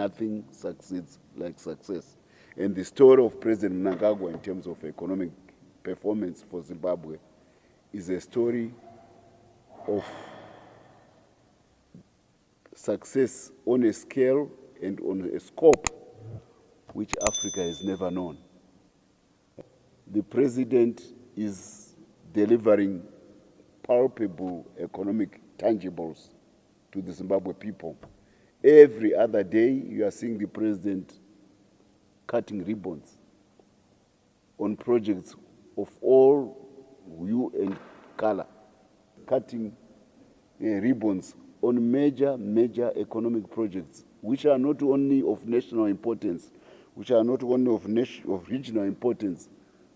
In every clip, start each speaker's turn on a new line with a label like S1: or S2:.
S1: nothing succeeds like success. And the story of President Mnangagwa in terms of economic performance for Zimbabwe is a story of success on a scale and on a scope which Africa has never known. The president is delivering palpable economic tangibles to the Zimbabwe people. Every other day, you are seeing the president cutting ribbons on projects of all hue and color, cutting ribbons on major economic projects, which are not only of national importance, which are not only of regional importance,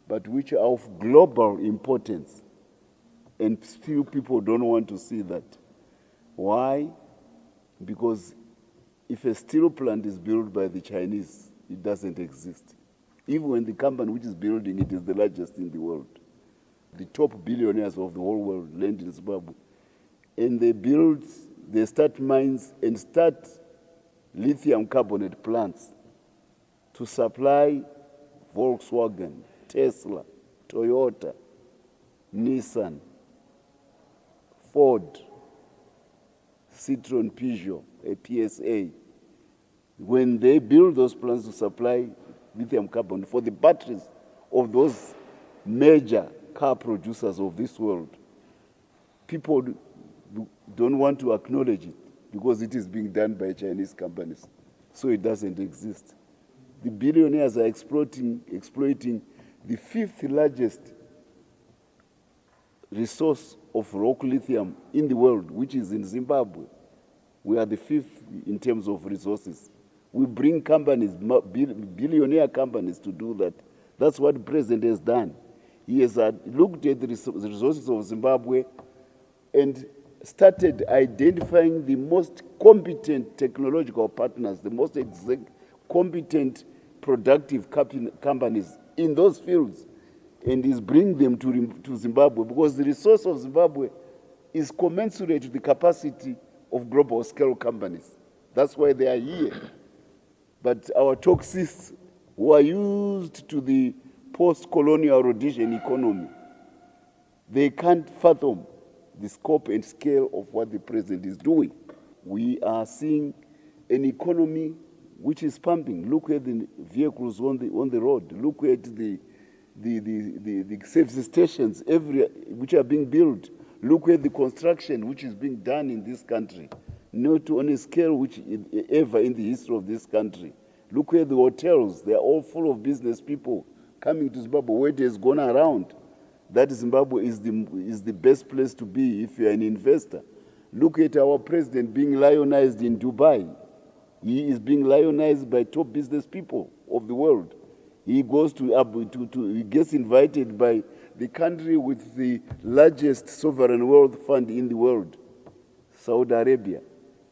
S1: but which are of global importance. And still people don't want to see that. Why? Because if a steel plant is built by the Chinese, it doesn't exist. Even when the company which is building it is the largest in the world. The top billionaires of the whole world land in Zimbabwe. And they start mines and start lithium carbonate plants to supply Volkswagen, Tesla, Toyota, Nissan, Ford, Citroen, Peugeot, PSA. When they build those plants to supply lithium carbonate for the batteries of those major car producers of this world, people don't want to acknowledge it because it is being done by Chinese companies. So it doesn't exist. The billionaires are exploiting the fifth largest resource of rock lithium in the world, which is in Zimbabwe. We are the fifth in terms of resources. We bring companies, billionaire companies, to do that. That's what the president has done. He has looked at the resources of Zimbabwe and started identifying the most competent technological partners, the most competent productive companies in those fields, and is bringing them to Zimbabwe, because the resource of Zimbabwe is commensurate to the capacity of global scale companies. That's why they are here. But our toxists, who are used to the post-colonial Rhodesian economy, they can't fathom the scope and scale of what the president is doing. We are seeing an economy which is pumping. Look at the vehicles on the road. Look at the service stations which are being built. Look at the construction which is being done in this country, not on a scale which ever in the history of this country. Look at the hotels. They are all full of business people coming to Zimbabwe. Word has gone around that Zimbabwe is the best place to be if you are an investor. Look at our president being lionized in Dubai. He is being lionized by top business people of the world. He goes he gets invited by the country with the largest sovereign wealth fund in the world, Saudi Arabia.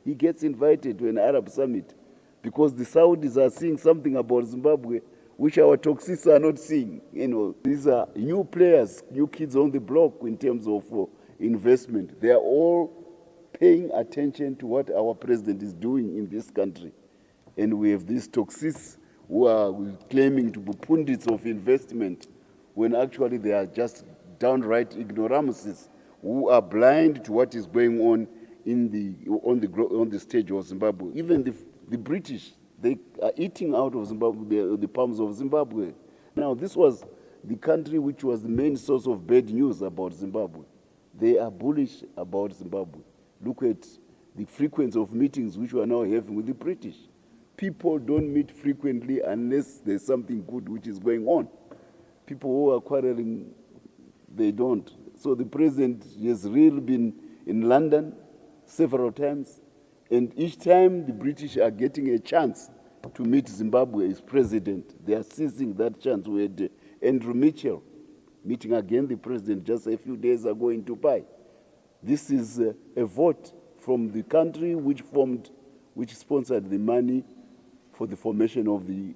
S1: He gets invited to an Arab summit because the Saudis are seeing something about Zimbabwe which our toxists are not seeing. These are new players, new kids on the block in terms of investment. They are all paying attention to what our president is doing in this country. And we have these toxists who are claiming to be pundits of investment when actually they are just downright ignoramuses who are blind to what is going on on the stage of Zimbabwe. Even the British, they are eating out of Zimbabwe, the palms of Zimbabwe. Now, this was the country which was the main source of bad news about Zimbabwe. They are bullish about Zimbabwe. Look at the frequency of meetings which we are now having with the British. People don't meet frequently unless there's something good which is going on. People who are quarreling, they don't. So the president has really been in London several times, and each time the British are getting a chance to meet Zimbabwe as president, they are seizing that chance. We had Andrew Mitchell meeting again the president just a few days ago in Dubai. This is a vote from the country which sponsored the money for the formation of the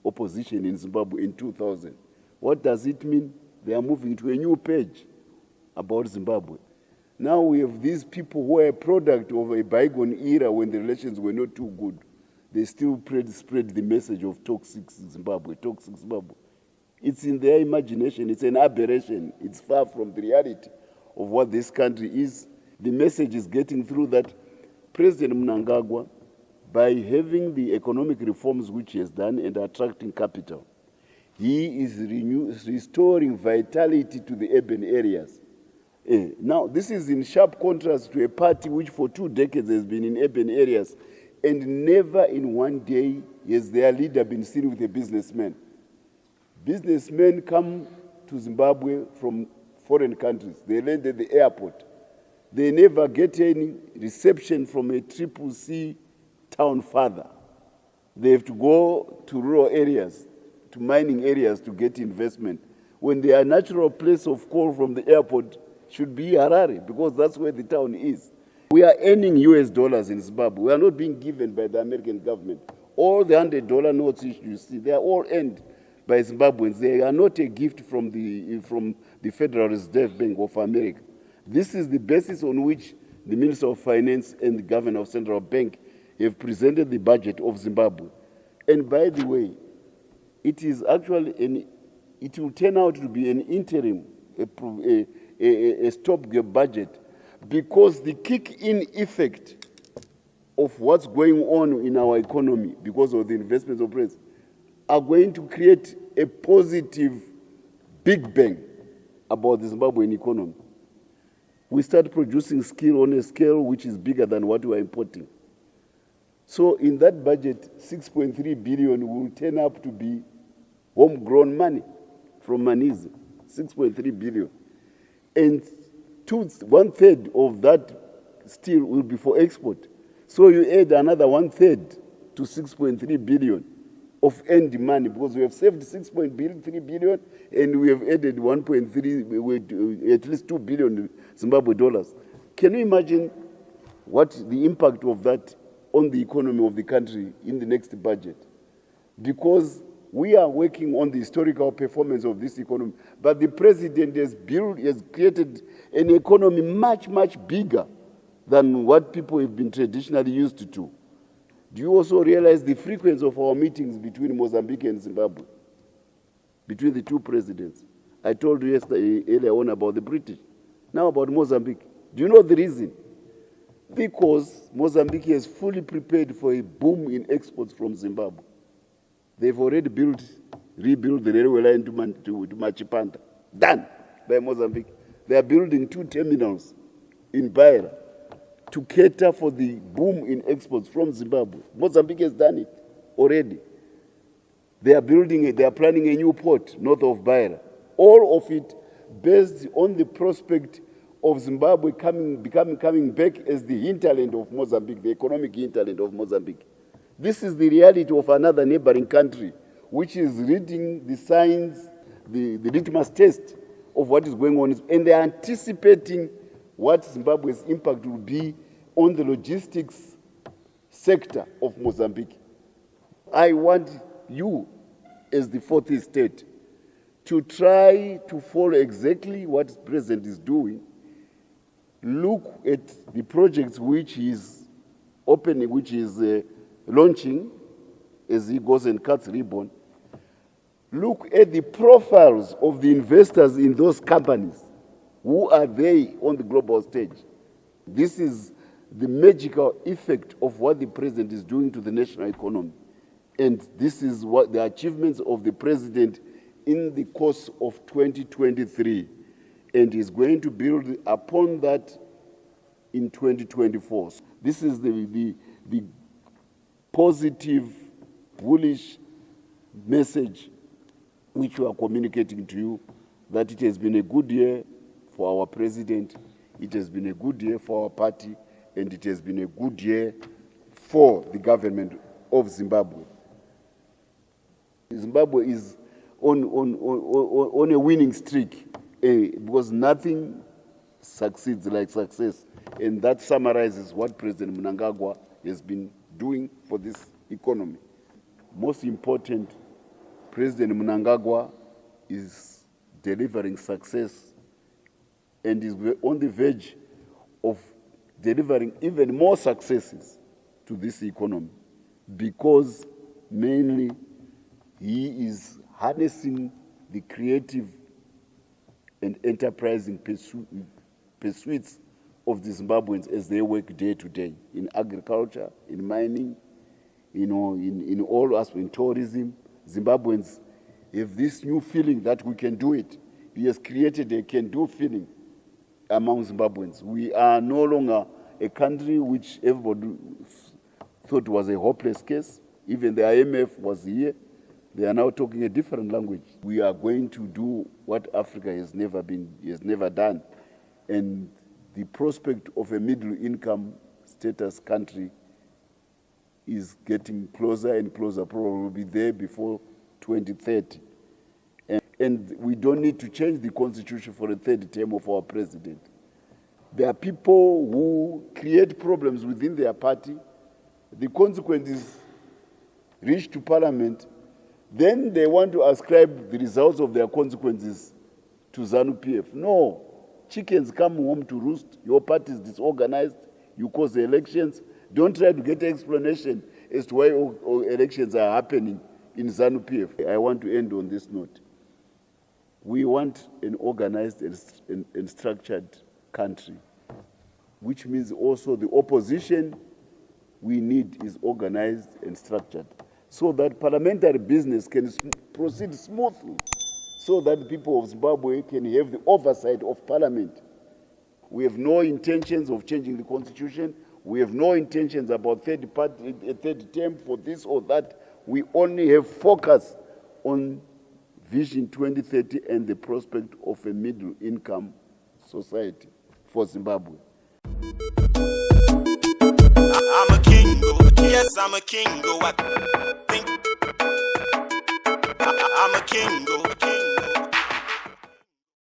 S1: opposition in Zimbabwe in 2000. What does it mean? They are moving to a new page about Zimbabwe. Now we have these people who are a product of a bygone era when the relations were not too good. they still spread the message of toxic Zimbabwe, toxic Zimbabwe. It's in their imagination. It's an aberration. It's far from the reality of what this country is. The message is getting through that President Mnangagwa, by having the economic reforms which he has done and attracting capital, he is restoring vitality to the urban areas. Now, this is in sharp contrast to a party which for 2 decades has been in urban areas, and never in one day has their leader been seen with a businessman. Businessmen come to Zimbabwe from foreign countries. They land at the airport. They never get any reception from a triple C town father. They have to go to rural areas, to mining areas to get investment, when their natural place of call from the airport should be Harare, because that's where the town is. We are earning US dollars in Zimbabwe. We are not being given by the American government. All the $100 notes you see, they are all earned by Zimbabweans. They are not a gift from the Federal Reserve Bank of America. This is the basis on which the Minister of Finance and the Governor of Central Bank have presented the budget of Zimbabwe. And by the way, it is actually it will turn out to be an interim, a stopgap budget, because the kick-in effect of what's going on in our economy because of the investments of president are going to create a positive big bang about the Zimbabwean economy. We start producing skill on a scale which is bigger than what we are importing. So in that budget, 6.3 billion will turn up to be homegrown money from Manizi, 6.3 billion. And 1/3 of that still will be for export. So you add another 1/3 to 6.3 billion of earned money, because we have saved 6.3 billion and we have added 1.3, at least 2 billion Zimbabwe dollars. Can you imagine what the impact of that on the economy of the country in the next budget? Because we are working on the historical performance of this economy, but the president has created an economy much, much bigger than what people have been traditionally used to do. Do you also realize the frequency of our meetings between Mozambique and Zimbabwe, between the two presidents? I told you earlier on about the British. Now about Mozambique. Do you know the reason? Because Mozambique is fully prepared for a boom in exports from Zimbabwe. They've already rebuilt the railway line to Machipanda. Done by Mozambique. They are building 2 terminals in Beira to cater for the boom in exports from Zimbabwe. Mozambique has done it already. They are planning a new port north of Beira. All of it based on the prospect of Zimbabwe coming back as the hinterland of Mozambique, the economic hinterland of Mozambique. This is the reality of another neighboring country, which is reading the signs, the litmus test of what is going on, and they are anticipating what Zimbabwe's impact will be on the logistics sector of Mozambique. I want you, as the fourth estate, to try to follow exactly what the president is doing. Look at the projects which he is opening, which is launching as he goes and cuts ribbon. Look at the profiles of the investors in those companies. Who are they on the global stage? This is the magical effect of what the president is doing to the national economy. And this is what the achievements of the president in the course of 2023. And he's going to build upon that in 2024. This is the positive, bullish message which we are communicating to you, that it has been a good year for our president, it has been a good year for our party, and it has been a good year for the government of Zimbabwe. Zimbabwe is on a winning streak because nothing succeeds like success, and that summarizes what President Mnangagwa has been doing for this economy. Most important, President Mnangagwa is delivering success and is on the verge of delivering even more successes to this economy. because mainly he is harnessing the creative and enterprising pursuits of the Zimbabweans as they work day to day in agriculture, in mining, in all aspects, in tourism. Zimbabweans have this new feeling that we can do it. He has created a can-do feeling among Zimbabweans. We are no longer a country which everybody thought was a hopeless case. Even the IMF was here. They are now talking a different language. We are going to do what Africa has never done. And the prospect of a middle-income status country is getting closer and closer, probably will be there before 2030. And we don't need to change the constitution for a third term of our president. There are people who create problems within their party. The consequences reach to parliament. Then they want to ascribe the results of their consequences to ZANU-PF. No. Chickens come home to roost. Your party is disorganized. You cause the elections. Don't try to get an explanation as to why all elections are happening in ZANU-PF. I want to end on this note. We want an organized and structured country, which means also the opposition we need is organized and structured, so that parliamentary business can proceed smoothly, so that the people of Zimbabwe can have the oversight of parliament. We have no intentions of changing the constitution. We have no intentions about a third term for this or that. We only have focus on Vision 2030 and the prospect of a middle-income society for Zimbabwe.
S2: I'm a king, yes, I'm a king, I think I'm a king,